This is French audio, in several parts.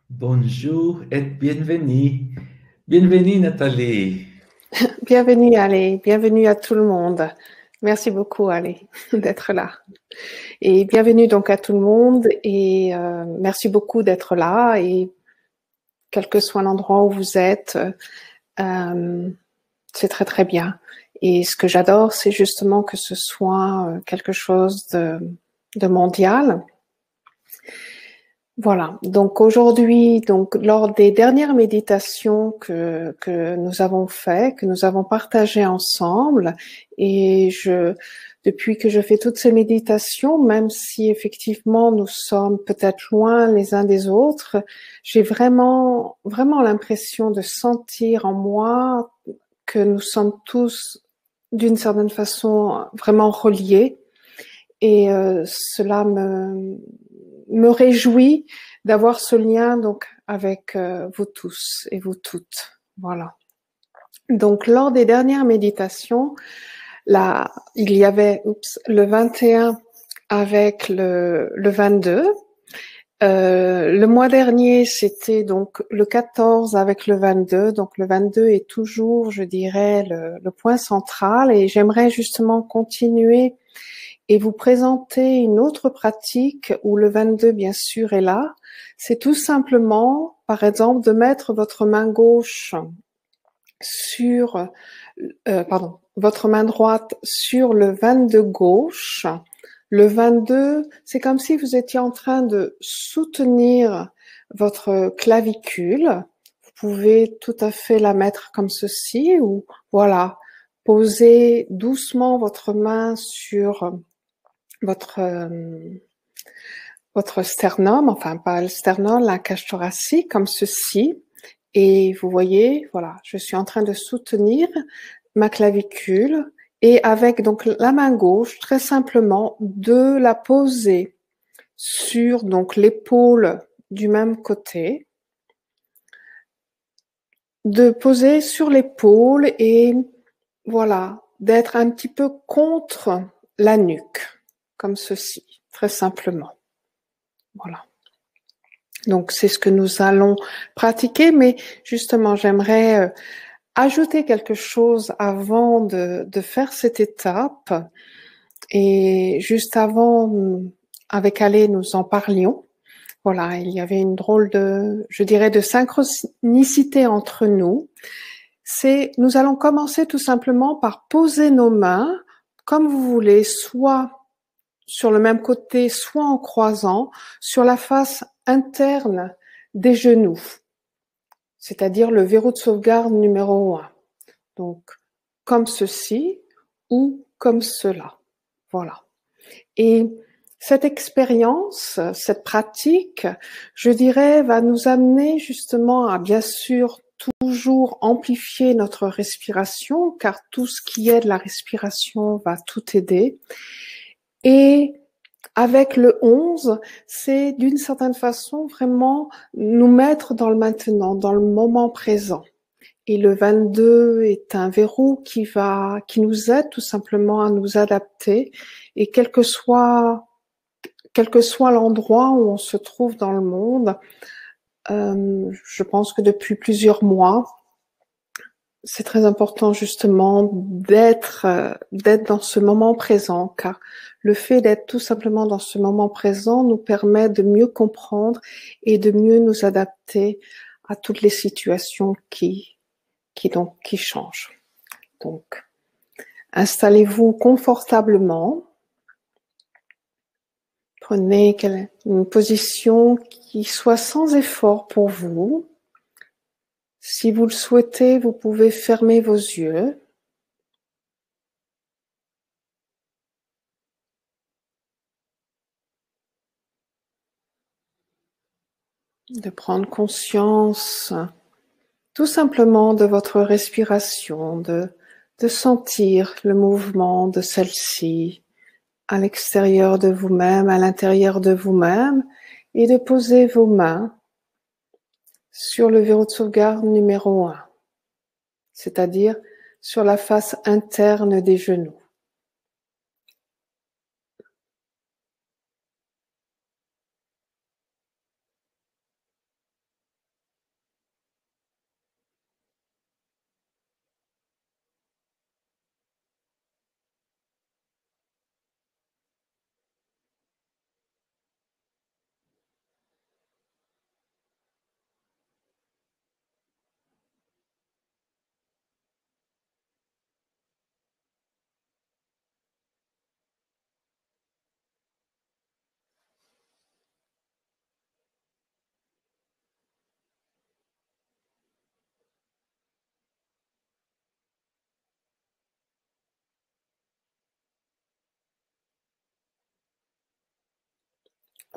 Bonjour et bienvenue. Bienvenue Nathalie. Bienvenue, allez, bienvenue à tout le monde. Merci beaucoup, allez, d'être là. Et bienvenue donc à tout le monde et merci beaucoup d'être là et quel que soit l'endroit où vous êtes, c'est très très bien. Et ce que j'adore, c'est justement que ce soit quelque chose de mondial. Voilà. Donc aujourd'hui, donc lors des dernières méditations que nous avons fait, que nous avons partagées ensemble, et depuis que je fais toutes ces méditations, même si effectivement nous sommes peut-être loin les uns des autres, j'ai vraiment vraiment l'impression de sentir en moi que nous sommes tous d'une certaine façon vraiment reliés, et cela me réjouit d'avoir ce lien donc avec vous tous et vous toutes. Voilà. Donc lors des dernières méditations, là, il y avait le 21 avec le 22. Le mois dernier, c'était donc le 14 avec le 22. Donc le 22 est toujours, je dirais, le point central, et j'aimerais justement continuer et vous présenter une autre pratique où le 22 bien sûr est là. C'est tout simplement, par exemple, de mettre votre main gauche sur, votre main droite sur le 22 gauche. Le 22, c'est comme si vous étiez en train de soutenir votre clavicule. Vous pouvez tout à fait la mettre comme ceci, ou voilà, posez doucement votre main sur votre votre sternum, enfin pas le sternum, la cage thoracique, comme ceci. Et vous voyez, voilà, je suis en train de soutenir ma clavicule, et avec donc la main gauche, très simplement, de la poser sur donc l'épaule du même côté, de poser sur l'épaule et voilà, d'être un petit peu contre la nuque, comme ceci, très simplement. Voilà. Donc c'est ce que nous allons pratiquer, mais justement j'aimerais ajouter quelque chose avant de faire cette étape. Et juste avant, avec Ale, nous en parlions. Voilà, il y avait une drôle de, je dirais, de synchronicité entre nous. Nous allons commencer tout simplement par poser nos mains comme vous voulez, soit sur le même côté, soit en croisant, sur la face interne des genoux, c'est-à-dire le verrou de sauvegarde numéro 1. Donc, comme ceci ou comme cela. Voilà. Et cette expérience, cette pratique, je dirais, va nous amener justement à, bien sûr, toujours amplifier notre respiration, car tout ce qui est de la respiration va tout aider. Et avec le 11, c'est d'une certaine façon vraiment nous mettre dans le maintenant, dans le moment présent. Et le 22 est un verrou qui nous aide tout simplement à nous adapter. Et quel que soit l'endroit où on se trouve dans le monde, je pense que depuis plusieurs mois, c'est très important justement d'être dans ce moment présent, car le fait d'être tout simplement dans ce moment présent nous permet de mieux comprendre et de mieux nous adapter à toutes les situations qui changent. Donc, installez-vous confortablement. Prenez une position qui soit sans effort pour vous. Si vous le souhaitez, vous pouvez fermer vos yeux. De prendre conscience tout simplement de votre respiration, de sentir le mouvement de celle-ci à l'extérieur de vous-même, à l'intérieur de vous-même, et de poser vos mains sur le verrou de sauvegarde numéro 1, c'est-à-dire sur la face interne des genoux.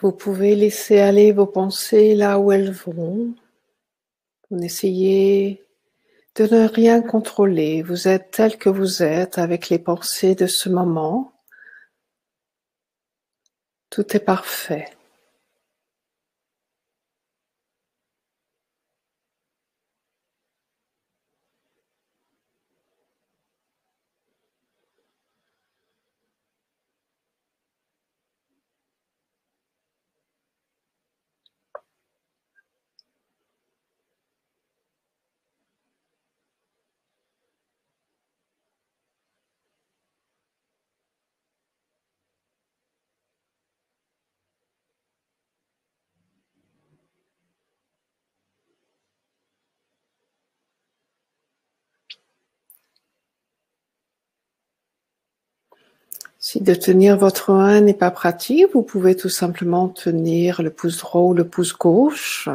Vous pouvez laisser aller vos pensées là où elles vont. Vous n'essayez de ne rien contrôler. Vous êtes tel que vous êtes avec les pensées de ce moment. Tout est parfait. Si de tenir votre main n'est pas pratique, vous pouvez tout simplement tenir le pouce droit ou le pouce gauche.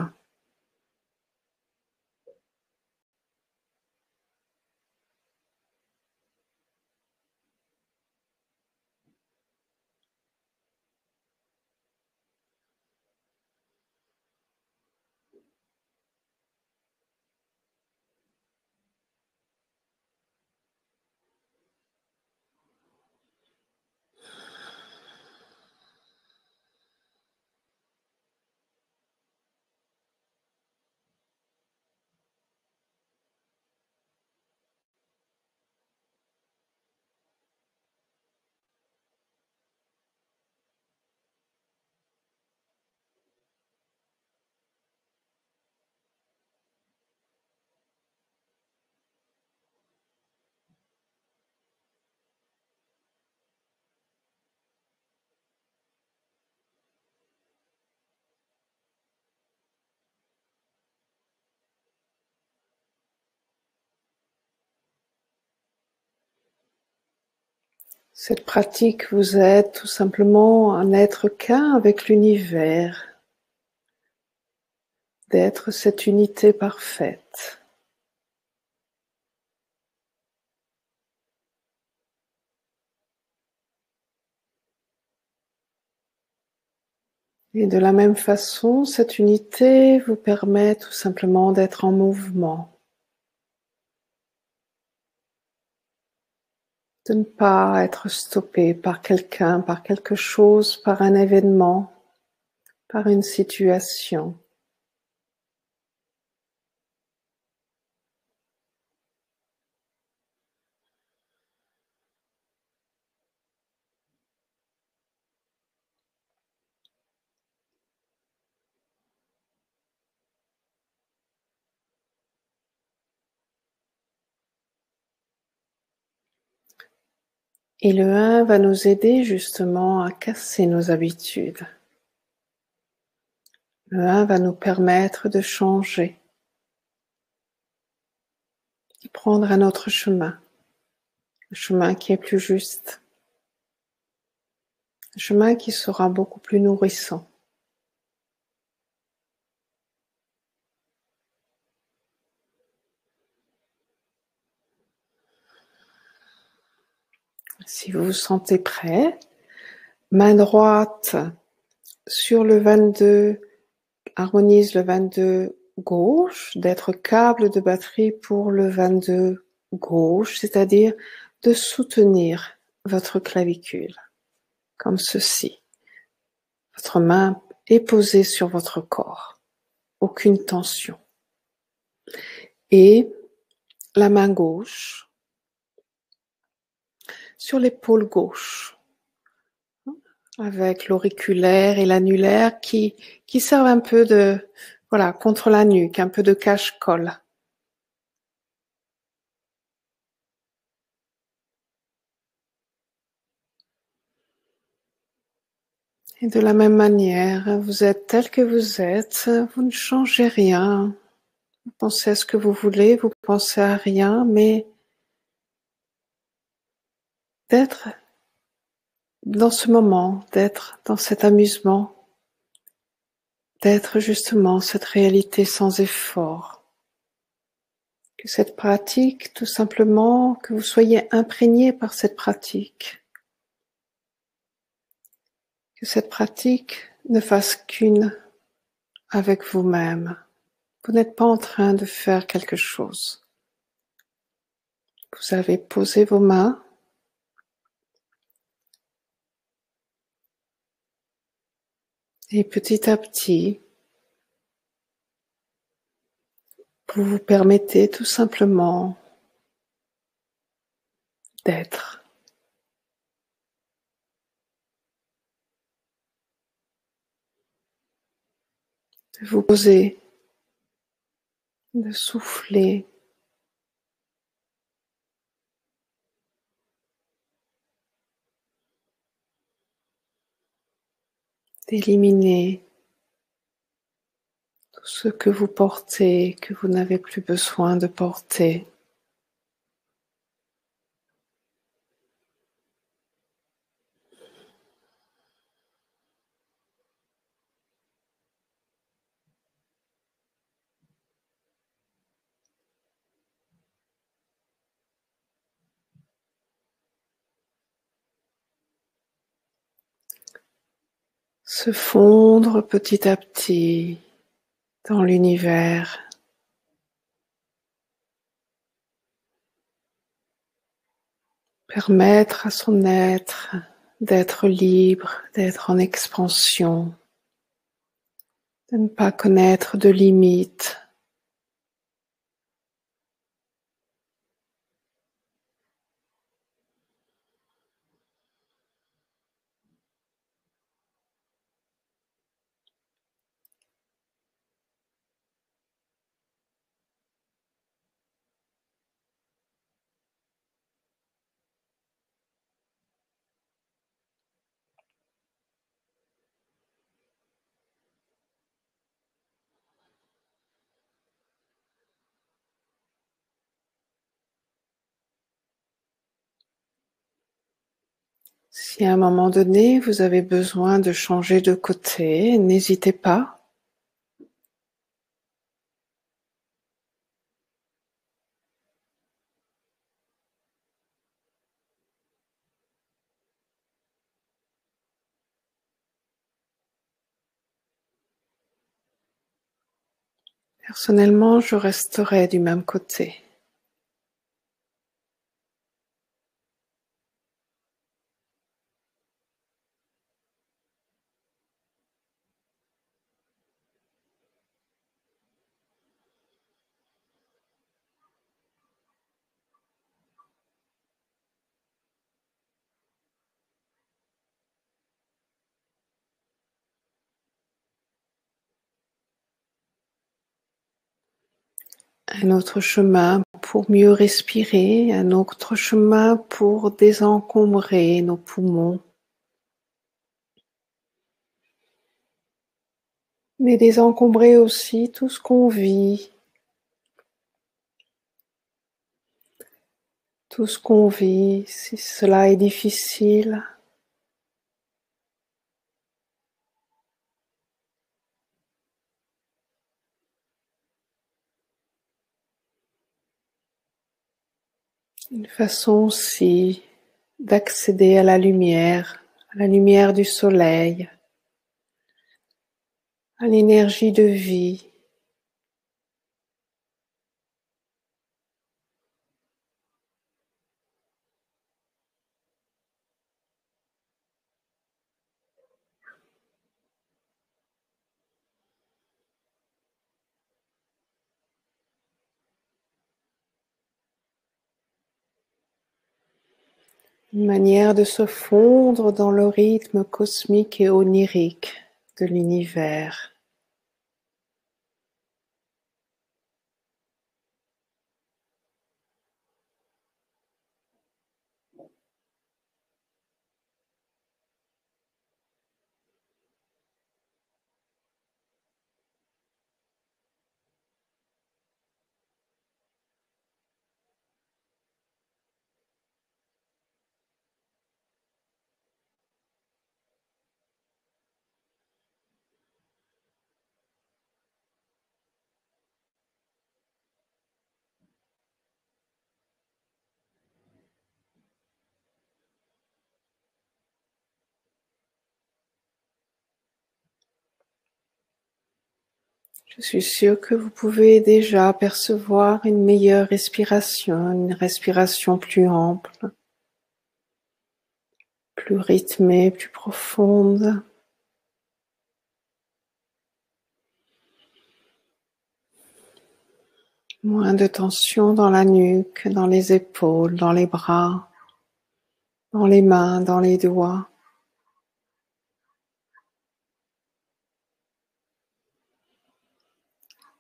Cette pratique vous aide tout simplement à n'être qu'un avec l'univers, d'être cette unité parfaite. Et de la même façon, cette unité vous permet tout simplement d'être en mouvement, de ne pas être stoppé par quelqu'un, par quelque chose, par un événement, par une situation. Et le 1 va nous aider justement à casser nos habitudes. Le 1 va nous permettre de changer, de prendre un autre chemin, un chemin qui est plus juste, un chemin qui sera beaucoup plus nourrissant. Si vous vous sentez prêt, main droite sur le 22, harmonise le 22 gauche, d'être câble de batterie pour le 22 gauche, c'est-à-dire de soutenir votre clavicule, comme ceci. Votre main est posée sur votre corps, aucune tension. Et la main gauche sur l'épaule gauche, avec l'auriculaire et l'annulaire qui servent un peu de, voilà, contre la nuque, un peu de cache-colle. Et de la même manière, vous êtes tel que vous êtes, vous ne changez rien. Vous pensez à ce que vous voulez, vous pensez à rien, mais d'être dans ce moment, d'être dans cet amusement, d'être justement cette réalité sans effort. Que cette pratique, tout simplement, que vous soyez imprégné par cette pratique. Que cette pratique ne fasse qu'une avec vous-même. Vous n'êtes pas en train de faire quelque chose. Vous avez posé vos mains et petit à petit, vous vous permettez tout simplement d'être. De vous poser, de souffler, d'éliminer tout ce que vous portez, que vous n'avez plus besoin de porter. Se fondre petit à petit dans l'univers. Permettre à son être d'être libre, d'être en expansion, de ne pas connaître de limites. Si à un moment donné, vous avez besoin de changer de côté, n'hésitez pas. Personnellement, je resterai du même côté. Un autre chemin pour mieux respirer, un autre chemin pour désencombrer nos poumons. Mais désencombrer aussi tout ce qu'on vit. Tout ce qu'on vit, si cela est difficile, une façon aussi d'accéder à la lumière du soleil, à l'énergie de vie. Une manière de se fondre dans le rythme cosmique et onirique de l'univers. Je suis sûre que vous pouvez déjà percevoir une meilleure respiration, une respiration plus ample, plus rythmée, plus profonde. Moins de tension dans la nuque, dans les épaules, dans les bras, dans les mains, dans les doigts.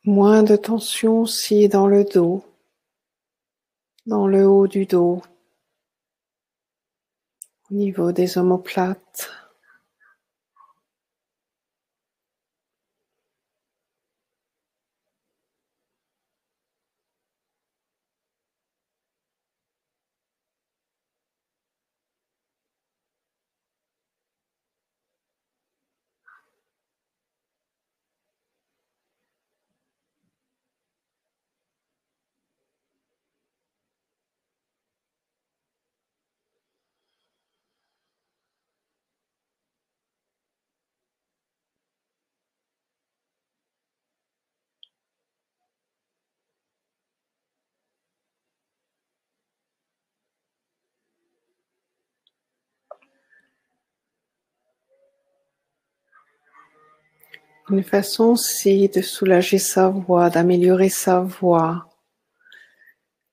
Moins de tension aussi dans le dos, dans le haut du dos, au niveau des omoplates. Une façon aussi de soulager sa voix, d'améliorer sa voix,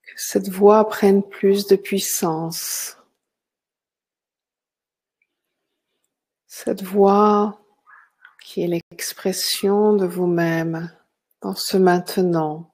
que cette voix prenne plus de puissance. Cette voix qui est l'expression de vous-même dans ce maintenant.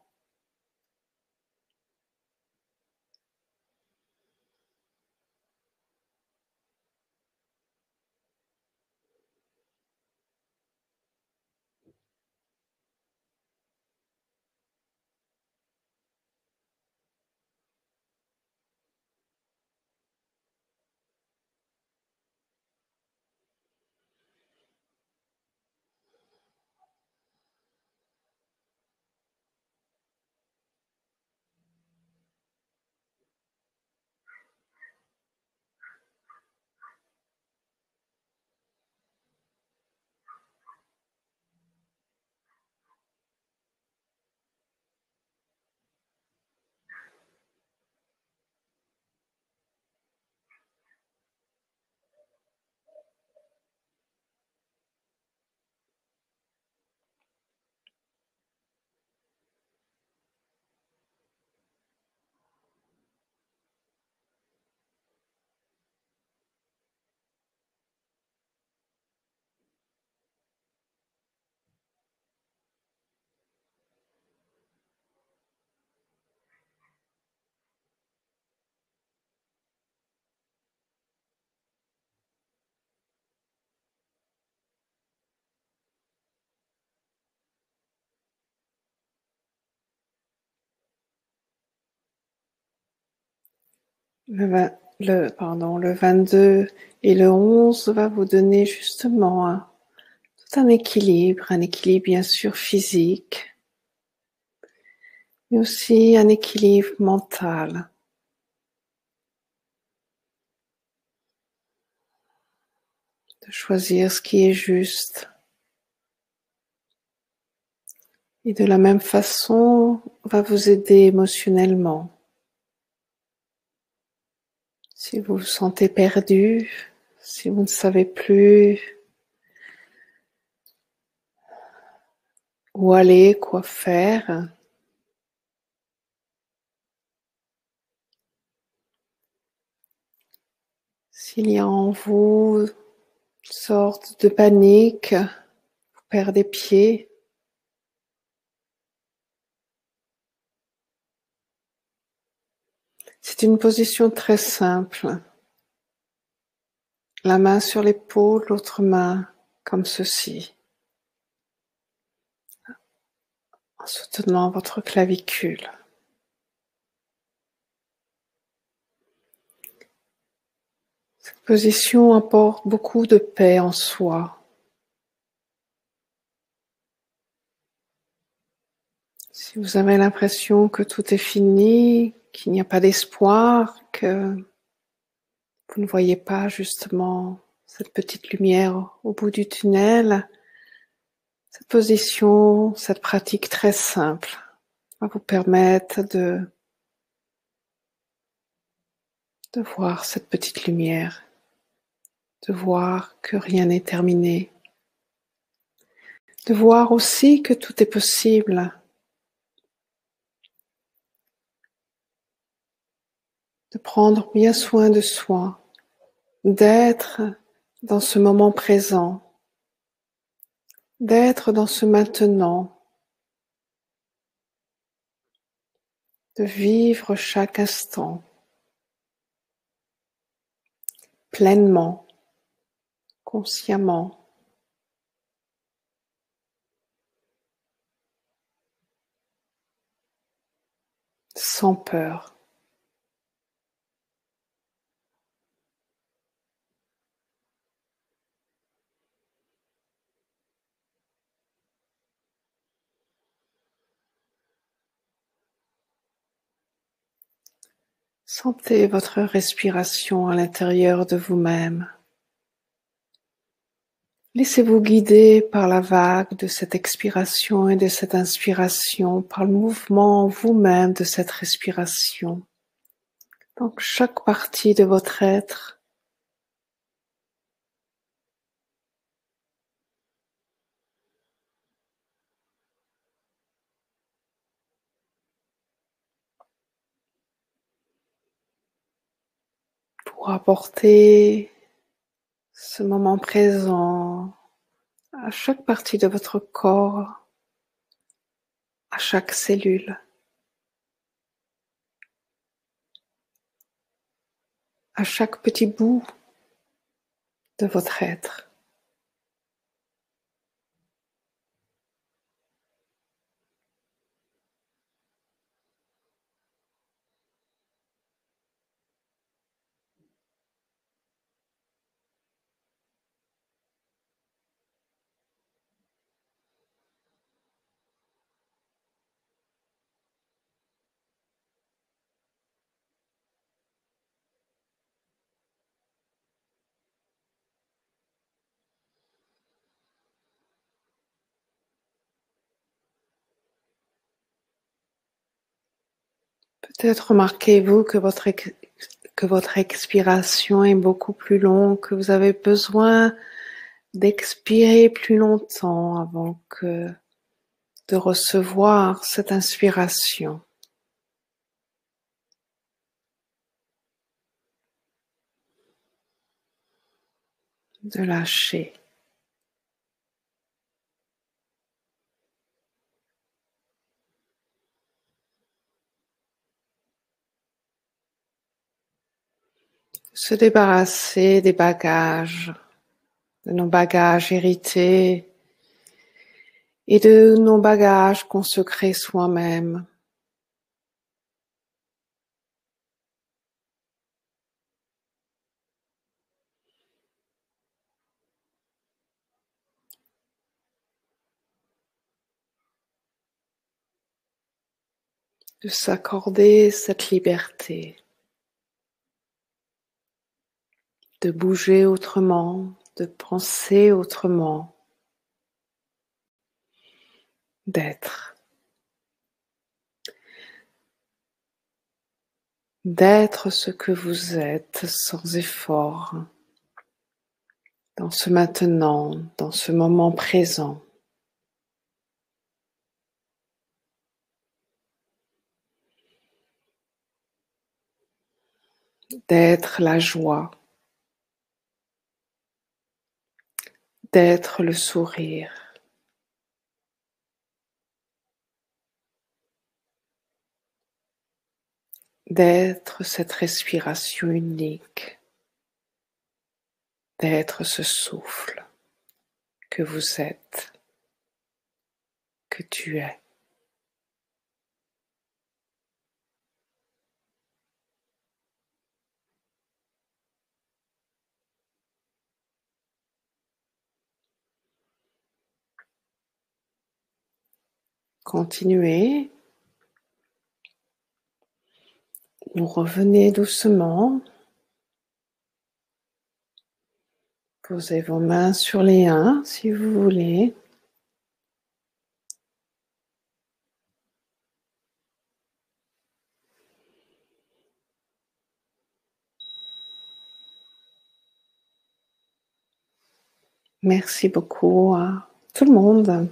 Le 22 et le 11 va vous donner justement tout un équilibre bien sûr physique, mais aussi un équilibre mental. De choisir ce qui est juste. Et de la même façon, va vous aider émotionnellement. Si vous vous sentez perdu, si vous ne savez plus où aller, quoi faire, s'il y a en vous une sorte de panique, vous perdez pied, c'est une position très simple. La main sur l'épaule, l'autre main comme ceci, en soutenant votre clavicule. Cette position apporte beaucoup de paix en soi. Si vous avez l'impression que tout est fini, qu'il n'y a pas d'espoir, que vous ne voyez pas justement cette petite lumière au bout du tunnel, Cette position, cette pratique très simple va vous permettre de voir cette petite lumière, de voir que rien n'est terminé, de voir aussi que tout est possible, de prendre bien soin de soi, d'être dans ce moment présent, d'être dans ce maintenant, de vivre chaque instant pleinement, consciemment, sans peur. Sentez votre respiration à l'intérieur de vous-même. Laissez-vous guider par la vague de cette expiration et de cette inspiration, par le mouvement vous-même de cette respiration. Donc chaque partie de votre être pour apporter ce moment présent à chaque partie de votre corps, à chaque cellule, à chaque petit bout de votre être. Peut-être remarquez-vous que votre expiration est beaucoup plus longue, que vous avez besoin d'expirer plus longtemps avant de recevoir cette inspiration, de lâcher. Se débarrasser des bagages, de nos bagages hérités et de nos bagages qu'on se crée soi-même. De s'accorder cette liberté, de bouger autrement, de penser autrement, d'être ce que vous êtes sans effort, dans ce maintenant, dans ce moment présent. D'être la joie, d'être le sourire, d'être cette respiration unique, d'être ce souffle que vous êtes, que tu es. Continuez. Vous revenez doucement. Posez vos mains sur les uns si vous voulez. Merci beaucoup à tout le monde,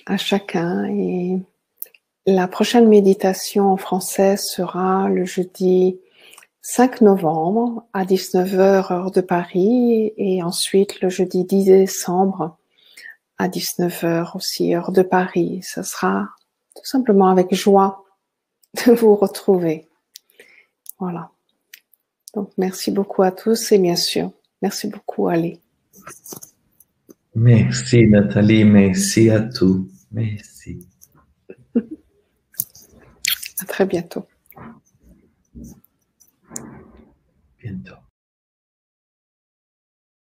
à chacun. Et la prochaine méditation en français sera le jeudi 5 novembre à 19h heure de Paris et ensuite le jeudi 10 décembre à 19h aussi heure de Paris. Ce sera tout simplement avec joie de vous retrouver. Voilà. Donc merci beaucoup à tous et bien sûr, merci beaucoup Ali. Merci Nathalie, merci à tous. Merci. À très bientôt. Bientôt.